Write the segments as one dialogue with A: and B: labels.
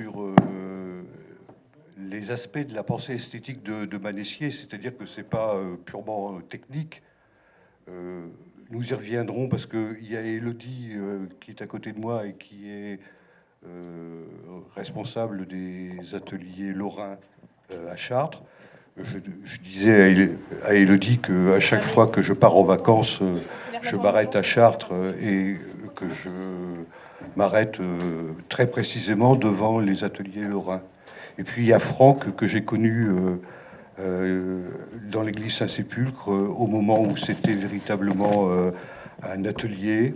A: sur les aspects de la pensée esthétique de Manessier, c'est-à-dire que c'est pas purement technique. Euh, Nous y reviendrons parce qu'il y a Élodie qui est à côté de moi et qui est responsable des ateliers lorrains à Chartres. Je disais à Élodie qu'à chaque fois que je pars en vacances, je m'arrête à Chartres et que je m'arrête très précisément devant les ateliers lorrains. Et puis il y a Franck que j'ai connu dans l'église Saint-Sépulcre au moment où c'était véritablement un atelier.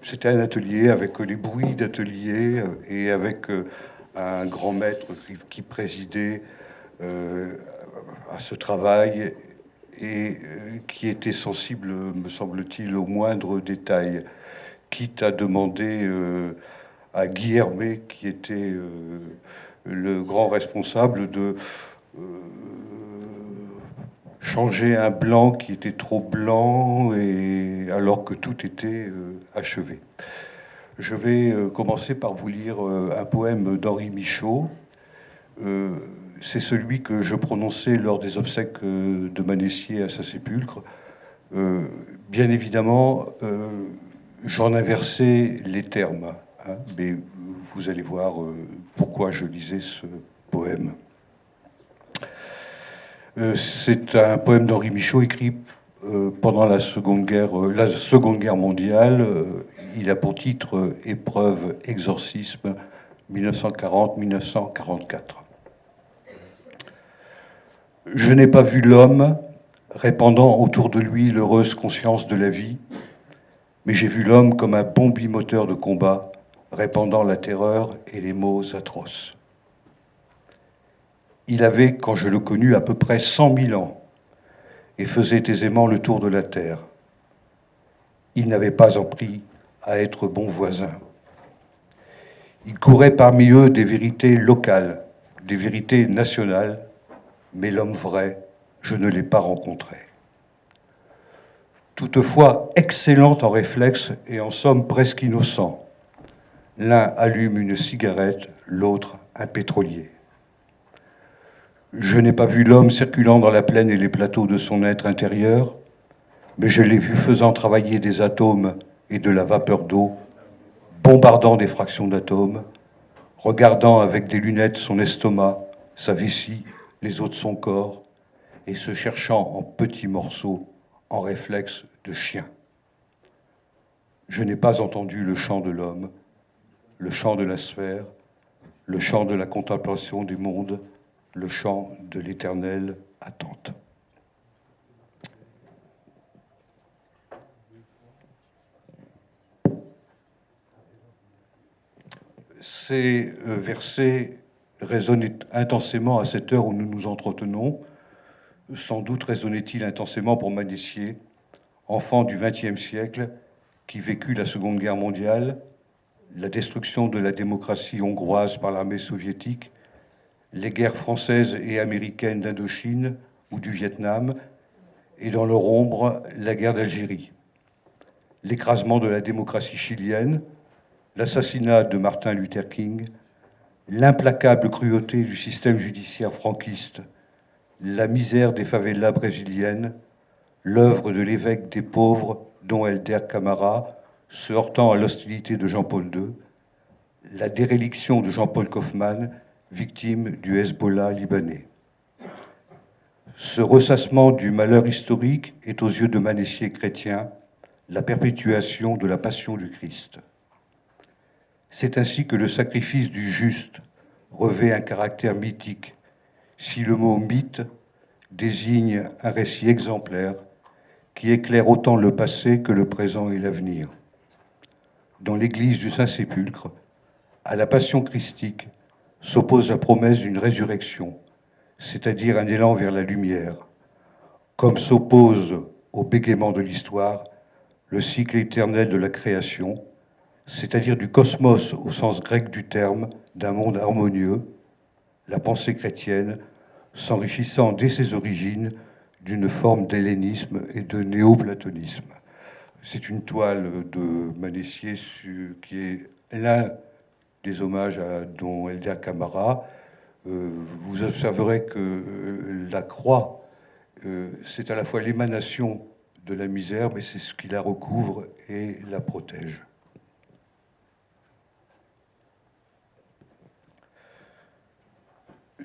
A: C'était un atelier avec les bruits d'atelier et avec un grand maître qui présidait à ce travail et qui était sensible, me semble-t-il, aux moindres détails, quitte à demander à Guy Hermé, qui était le grand responsable, de euh, changer un blanc qui était trop blanc, et alors que tout était achevé. Je vais commencer par vous lire un poème d'Henri Michaud. Euh, c'est celui que je prononçais lors des obsèques de Manessier à Saint-Sépulcre. Bien évidemment, j'en inversais les termes, hein, mais vous allez voir pourquoi je lisais ce poème. C'est un poème d'Henri Michaud écrit pendant la Seconde Guerre mondiale. Il a pour titre Épreuve, exorcisme, 1940-1944. Je n'ai pas vu l'homme répandant autour de lui l'heureuse conscience de la vie, mais j'ai vu l'homme comme un bon bimoteur de combat, répandant la terreur et les maux atroces. Il avait, quand je le connus, à peu près 100 000 ans et faisait aisément le tour de la terre. Il n'avait pas appris à être bon voisin. Il courait parmi eux des vérités locales, des vérités nationales, mais l'homme vrai, je ne l'ai pas rencontré. Toutefois, excellent en réflexe et en somme presque innocent. L'un allume une cigarette, l'autre un pétrolier. Je n'ai pas vu l'homme circulant dans la plaine et les plateaux de son être intérieur, mais je l'ai vu faisant travailler des atomes et de la vapeur d'eau, bombardant des fractions d'atomes, regardant avec des lunettes son estomac, sa vessie, les os de son corps, et se cherchant en petits morceaux, en réflexe de chien. Je n'ai pas entendu le chant de l'homme, le chant de la sphère, le chant de la contemplation des mondes, le chant de l'éternelle attente. Ces versets résonnent intensément à cette heure où nous nous entretenons. Sans doute résonnait-il intensément pour Manessier, enfant du XXe siècle, qui vécut la Seconde Guerre mondiale, la destruction de la démocratie hongroise par l'armée soviétique, les guerres françaises et américaines d'Indochine ou du Vietnam, et dans leur ombre, la guerre d'Algérie. L'écrasement de la démocratie chilienne, l'assassinat de Martin Luther King, l'implacable cruauté du système judiciaire franquiste, la misère des favelas brésiliennes, l'œuvre de l'évêque des pauvres, dont Helder Camara, se heurtant à l'hostilité de Jean-Paul II, la déréliction de Jean-Paul Kaufmann, victime du Hezbollah libanais. Ce ressassement du malheur historique est aux yeux de Manessier chrétien la perpétuation de la passion du Christ. C'est ainsi que le sacrifice du juste revêt un caractère mythique, si le mot mythe désigne un récit exemplaire qui éclaire autant le passé que le présent et l'avenir. Dans l'église du Saint-Sépulcre, à la passion christique s'oppose la promesse d'une résurrection, c'est-à-dire un élan vers la lumière, comme s'oppose au bégaiement de l'histoire le cycle éternel de la création, c'est-à-dire du cosmos au sens grec du terme, d'un monde harmonieux, la pensée chrétienne s'enrichissant dès ses origines d'une forme d'hellénisme et de néoplatonisme. C'est une toile de Manessier qui est l'un des hommages à Don Eldar Camara, vous observerez que la croix, c'est à la fois l'émanation de la misère, mais c'est ce qui la recouvre et la protège.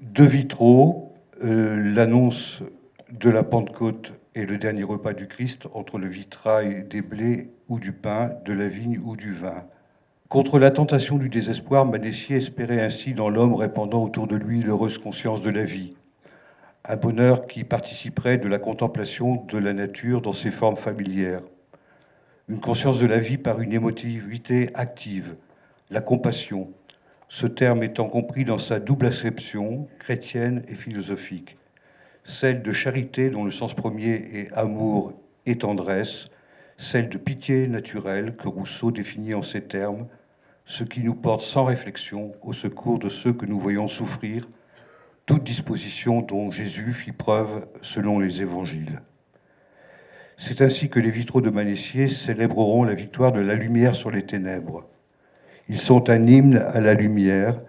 A: Deux vitraux, l'annonce de la Pentecôte et le dernier repas du Christ entre le vitrail des blés ou du pain, de la vigne ou du vin. Contre la tentation du désespoir, Manessier espérait ainsi dans l'homme répandant autour de lui l'heureuse conscience de la vie, un bonheur qui participerait de la contemplation de la nature dans ses formes familières, une conscience de la vie par une émotivité active, la compassion, ce terme étant compris dans sa double acception chrétienne et philosophique, celle de charité dont le sens premier est amour et tendresse, celle de pitié naturelle que Rousseau définit en ces termes, ce qui nous porte sans réflexion au secours de ceux que nous voyons souffrir, toute disposition dont Jésus fit preuve selon les évangiles. C'est ainsi que les vitraux de Manessier célébreront la victoire de la lumière sur les ténèbres. Ils sont un hymne à la lumière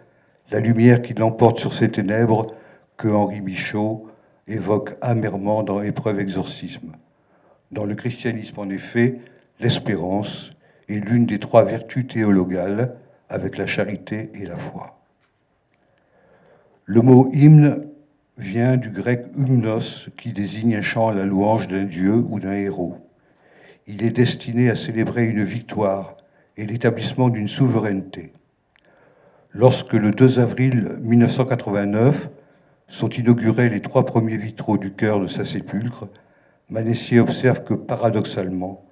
A: qui l'emporte sur ces ténèbres que Henri Michaud évoque amèrement dans Épreuve exorcisme. Dans le christianisme, en effet, l'espérance est l'une des trois vertus théologales avec la charité et la foi. Le mot hymne vient du grec hymnos qui désigne un chant à la louange d'un dieu ou d'un héros. Il est destiné à célébrer une victoire et l'établissement d'une souveraineté. Lorsque le 2 avril 1989 sont inaugurés les trois premiers vitraux du chœur de Saint-Sépulcre, Manessier observe que paradoxalement,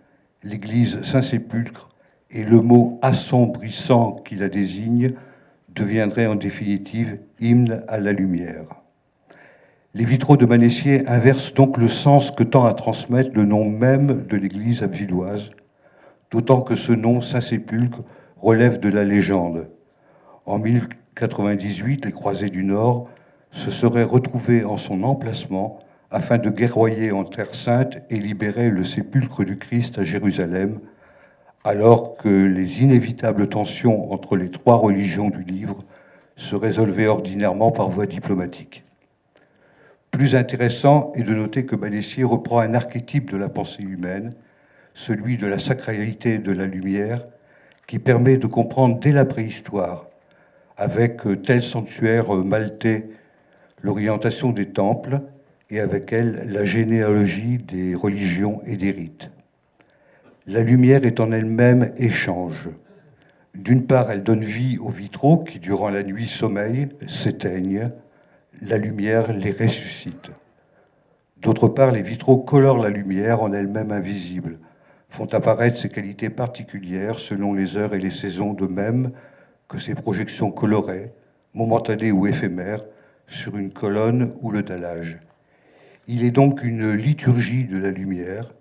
A: l'église Saint-Sépulcre et le mot assombrissant qui la désigne deviendraient en définitive hymne à la lumière. Les vitraux de Manessier inversent donc le sens que tend à transmettre le nom même de l'église abbvilloise, d'autant que ce nom Saint-Sépulcre relève de la légende. En 1098, les croisés du Nord se seraient retrouvés en son emplacement afin de guerroyer en Terre Sainte et libérer le sépulcre du Christ à Jérusalem, alors que les inévitables tensions entre les trois religions du livre se résolvaient ordinairement par voie diplomatique. Plus intéressant est de noter que Manessier reprend un archétype de la pensée humaine, celui de la sacralité de la lumière, qui permet de comprendre dès la préhistoire, avec tel sanctuaire maltais, l'orientation des temples et avec elle la généalogie des religions et des rites. La lumière est en elle-même échange. D'une part, elle donne vie aux vitraux qui, durant la nuit, sommeillent, s'éteignent. La lumière les ressuscite. D'autre part, les vitraux colorent la lumière en elle-même invisible, font apparaître ses qualités particulières selon les heures et les saisons, de même que ces projections colorées, momentanées ou éphémères, sur une colonne ou le dallage. Il est donc une liturgie de la lumière,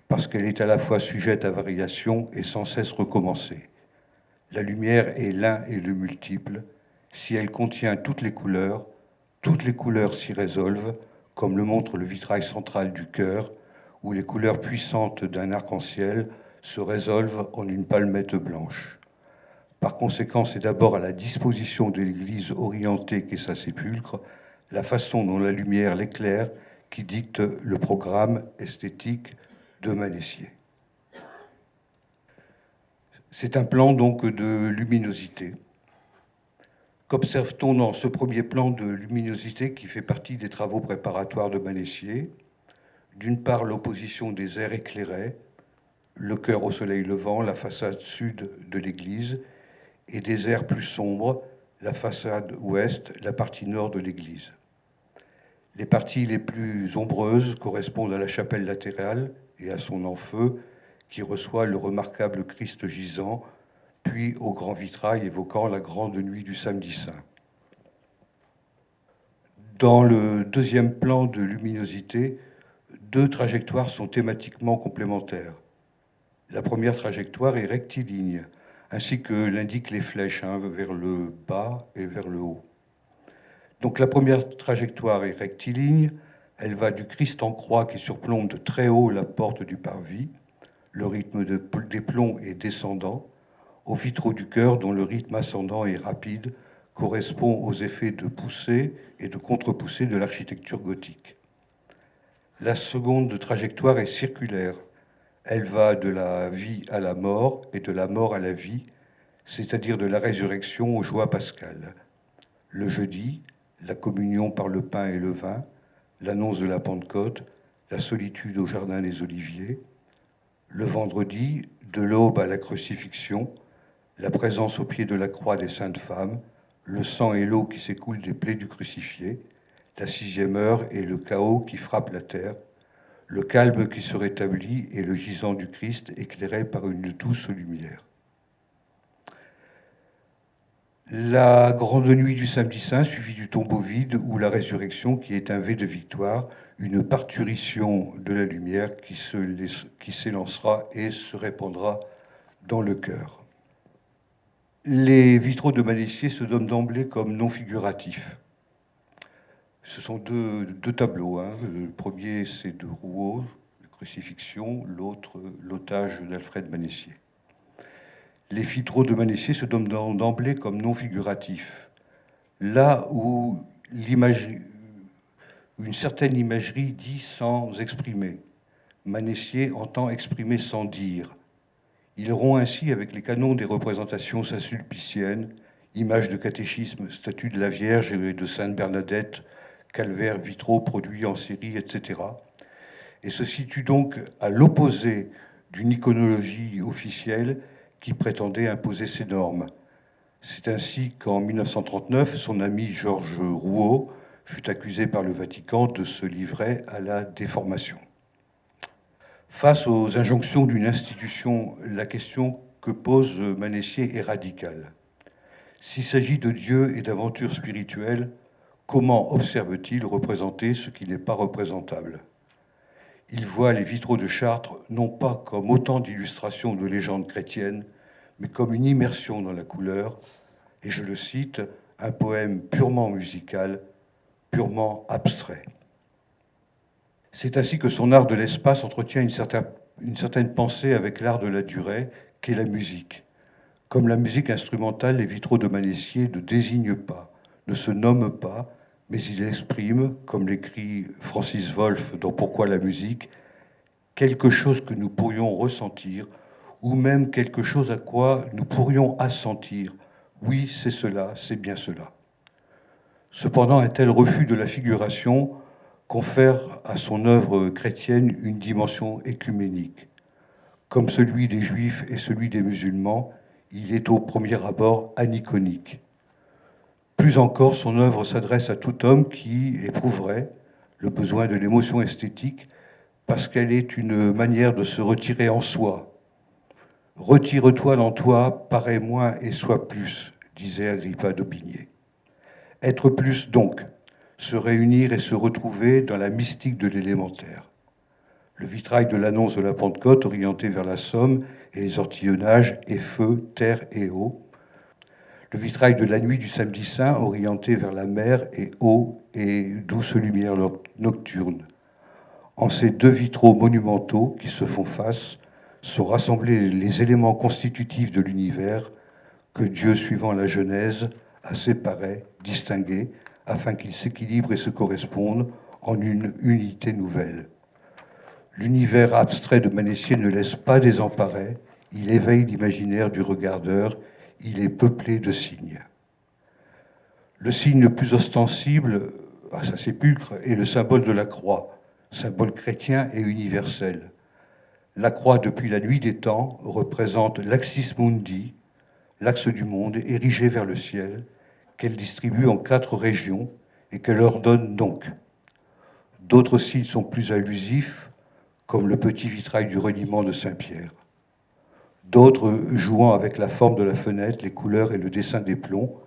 A: parce qu'elle est à la fois sujette à variation et sans cesse recommencée. La lumière est l'un et le multiple. Si elle contient toutes les couleurs s'y résolvent, comme le montre le vitrail central du chœur, où les couleurs puissantes d'un arc-en-ciel se résolvent en une palmette blanche. Par conséquent, c'est d'abord à la disposition de l'église orientée qu'est sa sépulcre, la façon dont la lumière l'éclaire, qui dicte le programme esthétique de Manessier. C'est un plan donc de luminosité. Qu'observe-t-on dans ce premier plan de luminosité qui fait partie des travaux préparatoires de Manessier? D'une part, l'opposition des aires éclairées, le chœur au soleil levant, la façade sud de l'église, et des aires plus sombres, la façade ouest, la partie nord de l'église. Les parties les plus ombreuses correspondent à la chapelle latérale et à son enfeu, qui reçoit le remarquable Christ gisant, puis au grand vitrail évoquant la grande nuit du samedi saint. Dans le deuxième plan de luminosité, deux trajectoires sont thématiquement complémentaires. La première trajectoire est rectiligne, ainsi que l'indiquent les flèches, vers le bas et vers le haut. Donc la première trajectoire est rectiligne, elle va du Christ en croix qui surplombe de très haut la porte du parvis, le rythme des plombs est descendant, aux vitraux du chœur dont le rythme ascendant et rapide correspond aux effets de poussée et de contre-poussée de l'architecture gothique. La seconde trajectoire est circulaire. Elle va de la vie à la mort et de la mort à la vie, c'est-à-dire de la résurrection aux joies pascales. Le jeudi, la communion par le pain et le vin, l'annonce de la Pentecôte, la solitude au jardin des Oliviers. Le vendredi, de l'aube à la crucifixion, la présence au pied de la croix des saintes femmes, le sang et l'eau qui s'écoulent des plaies du crucifié, la sixième heure et le chaos qui frappe la terre, le calme qui se rétablit et le gisant du Christ éclairé par une douce lumière. La grande nuit du samedi saint, suivie du tombeau vide, ou la résurrection qui est un V de victoire, une parturition de la lumière qui s'élancera et se répandra dans le cœur. Les vitraux de Manessier se donnent d'emblée comme non figuratifs. Ce sont deux tableaux. Le premier, c'est de Rouault, la crucifixion, l'autre, l'otage d'Alfred Manessier. Les vitraux de Manessier se donnent d'emblée comme non figuratifs. Là où une certaine imagerie dit sans exprimer. Manessier entend exprimer sans dire. Il rompt ainsi avec les canons des représentations saint-sulpiciennes, images de catéchisme, statues de la Vierge et de Sainte Bernadette, calvaires, vitraux produits en série, etc. Et se situe donc à l'opposé d'une iconologie officielle qui prétendait imposer ses normes. C'est ainsi qu'en 1939, son ami Georges Rouault fut accusé par le Vatican de se livrer à la déformation. Face aux injonctions d'une institution, la question que pose Manessier est radicale. S'il s'agit de Dieu et d'aventures spirituelles, comment observe-t-il représenter ce qui n'est pas représentable ? Il voit les vitraux de Chartres non pas comme autant d'illustrations de légendes chrétiennes, mais comme une immersion dans la couleur, et je le cite, un poème purement musical, purement abstrait. C'est ainsi que son art de l'espace entretient une certaine pensée avec l'art de la durée, qu'est la musique. Comme la musique instrumentale, les vitraux de Manessier ne désignent pas, ne se nomment pas, mais ils expriment, comme l'écrit Francis Wolff dans Pourquoi la musique, quelque chose que nous pourrions ressentir, ou même quelque chose à quoi nous pourrions assentir. Oui, c'est cela, c'est bien cela. Cependant, un tel refus de la figuration confère à son œuvre chrétienne une dimension écuménique. Comme celui des Juifs et celui des musulmans, il est au premier abord aniconique. Plus encore, son œuvre s'adresse à tout homme qui éprouverait le besoin de l'émotion esthétique parce qu'elle est une manière de se retirer en soi. Retire-toi dans toi, parais moins et sois plus, disait Agrippa d'Aubigné. Être plus, donc, se réunir et se retrouver dans la mystique de l'élémentaire. Le vitrail de l'annonce de la Pentecôte orienté vers la Somme et les ortillonnages et feu, terre et eau. Le vitrail de la nuit du samedi saint orienté vers la mer et eau et douce lumière nocturne. En ces deux vitraux monumentaux qui se font face, sont rassemblés les éléments constitutifs de l'univers que Dieu, suivant la Genèse, a séparés, distingués, afin qu'ils s'équilibrent et se correspondent en une unité nouvelle. L'univers abstrait de Manessier ne laisse pas désemparé, il éveille l'imaginaire du regardeur, il est peuplé de signes. Le signe le plus ostensible à sa sépulcre est le symbole de la croix, symbole chrétien et universel. La croix, depuis la nuit des temps, représente l'axis mundi, l'axe du monde érigé vers le ciel, qu'elle distribue en 4 régions et qu'elle ordonne donc. D'autres signes sont plus allusifs, comme le petit vitrail du reniement de Saint-Pierre. D'autres, jouant avec la forme de la fenêtre, les couleurs et le dessin des plombs,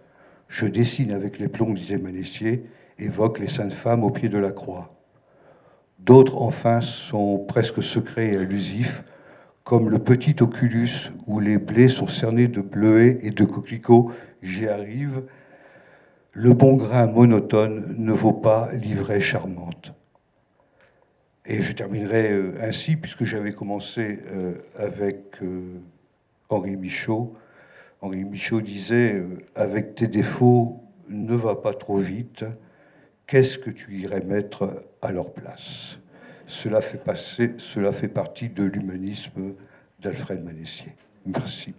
A: je dessine avec les plombs, disait Manessier, évoquent les saintes femmes au pied de la croix. D'autres, enfin, sont presque secrets et allusifs, comme le petit oculus où les blés sont cernés de bleuets et de coquelicots, j'y arrive. Le bon grain monotone ne vaut pas l'ivrée charmante. Et je terminerai ainsi, puisque j'avais commencé avec Henri Michaud. Henri Michaud disait avec tes défauts, ne va pas trop vite. Qu'est-ce que tu irais mettre à leur place? Cela fait partie de l'humanisme d'Alfred Manessier. Merci.